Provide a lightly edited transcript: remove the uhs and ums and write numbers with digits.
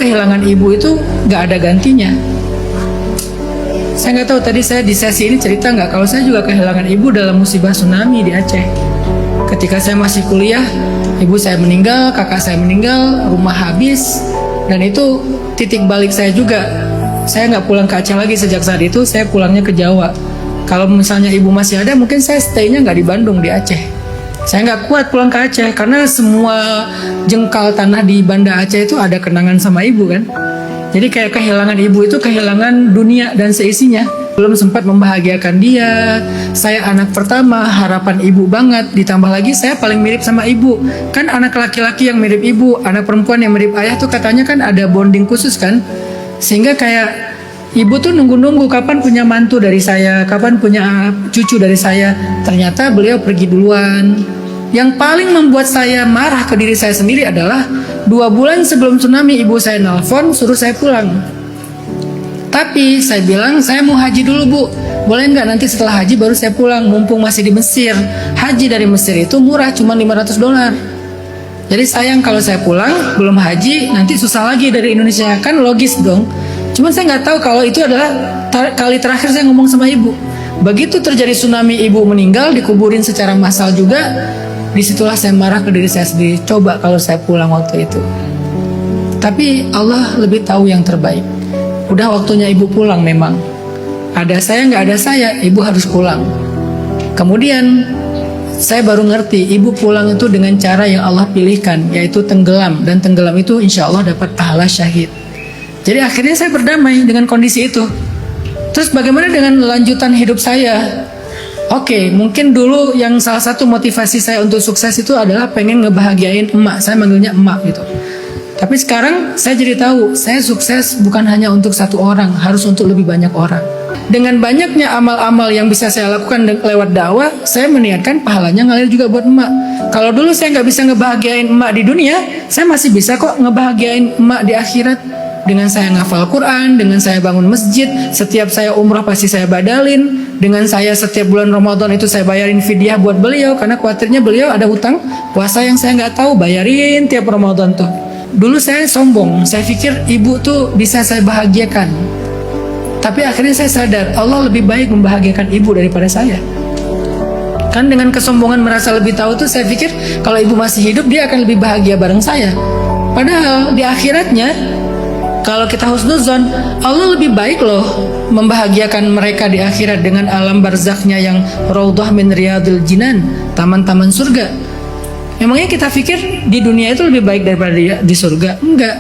kehilangan ibu itu gak ada gantinya. Saya nggak tahu tadi saya di sesi ini cerita nggak, kalau saya juga kehilangan ibu dalam musibah tsunami di Aceh. Ketika saya masih kuliah, ibu saya meninggal, kakak saya meninggal, rumah habis, dan itu titik balik saya juga. Saya nggak pulang ke Aceh lagi sejak saat itu, saya pulangnya ke Jawa. Kalau misalnya ibu masih ada, mungkin saya stay-nya nggak di Bandung, di Aceh. Saya nggak kuat pulang ke Aceh, karena semua jengkal tanah di Banda Aceh itu ada kenangan sama ibu kan. Jadi kayak kehilangan ibu itu kehilangan dunia dan seisinya. Belum sempat membahagiakan dia. Saya anak pertama, harapan ibu banget. Ditambah lagi saya paling mirip sama ibu. Kan anak laki-laki yang mirip ibu, anak perempuan yang mirip ayah tuh katanya kan ada bonding khusus kan. Sehingga kayak ibu tuh nunggu-nunggu kapan punya mantu dari saya, kapan punya cucu dari saya. Ternyata beliau pergi duluan. Yang paling membuat saya marah ke diri saya sendiri adalah 2 bulan sebelum tsunami ibu saya nelpon suruh saya pulang. Tapi saya bilang saya mau haji dulu bu, boleh nggak nanti setelah haji baru saya pulang, mumpung masih di Mesir. Haji dari Mesir itu murah, cuma $500. Jadi sayang kalau saya pulang belum haji, nanti susah lagi dari Indonesia, kan logis dong. Cuman saya nggak tahu kalau itu adalah kali terakhir saya ngomong sama ibu. Begitu terjadi tsunami ibu meninggal, dikuburin secara massal juga. Disitulah saya marah ke diri saya sendiri. Coba kalau saya pulang waktu itu. Tapi Allah lebih tahu yang terbaik. Udah waktunya ibu pulang memang. Ada saya nggak ada saya, ibu harus pulang. Kemudian saya baru ngerti ibu pulang itu dengan cara yang Allah pilihkan, yaitu tenggelam. Dan tenggelam itu insya Allah dapat pahala syahid. Jadi akhirnya saya berdamai dengan kondisi itu. Terus bagaimana dengan lanjutan hidup saya? Oke, mungkin dulu yang salah satu motivasi saya untuk sukses itu adalah pengen ngebahagiain emak. Saya manggilnya emak gitu. Tapi sekarang saya jadi tahu, saya sukses bukan hanya untuk satu orang, harus untuk lebih banyak orang. Dengan banyaknya amal-amal yang bisa saya lakukan lewat dakwah, saya meniatkan pahalanya ngalir juga buat emak. Kalau dulu saya nggak bisa ngebahagiain emak di dunia, saya masih bisa kok ngebahagiain emak di akhirat. Dengan saya ngafal Quran, dengan saya bangun masjid, setiap saya umrah pasti saya badalin. Dengan saya setiap bulan Ramadan itu saya bayarin fidyah buat beliau, karena khawatirnya beliau ada hutang puasa yang saya nggak tahu, bayarin tiap Ramadan tuh. Dulu saya sombong, saya pikir ibu tuh bisa saya bahagiakan. Tapi akhirnya saya sadar Allah lebih baik membahagiakan ibu daripada saya. Kan dengan kesombongan merasa lebih tahu tuh saya pikir kalau ibu masih hidup dia akan lebih bahagia bareng saya. Padahal di akhiratnya kalau kita husnuzon, Allah lebih baik loh membahagiakan mereka di akhirat dengan alam barzakhnya yang raudhah min riyadil jinan, taman-taman surga. Memangnya kita pikir di dunia itu lebih baik daripada di surga? Enggak.